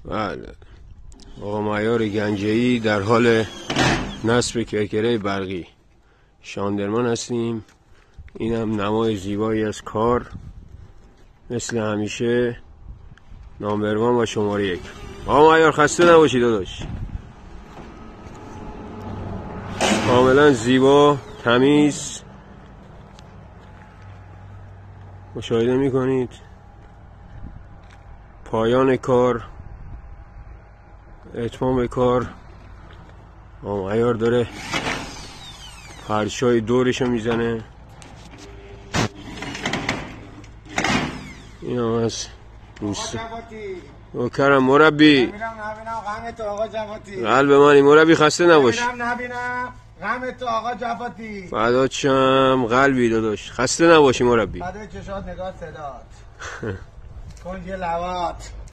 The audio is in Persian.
بله، آقا معیار گنجه‌ای در حال نصب کرکره برقی شاندرمان هستیم. این هم نمای زیبایی از کار، مثل همیشه نامبروان و شماره 1. آقا معیار خسته نباشی داداش. کاملا زیبا، تمیز مشاهده میکنید. پایان کار، اتمام کار. آقا معیار داره فرشای دورشو میزنه. این هم از دوست کرم مربی. قلب منی مربی، خسته نباشی. غم تو آقا جفاتی. فدات شم قلبی داداش، خسته نباشی مربی. فدای چشات نگاه صدات. کنج لوات.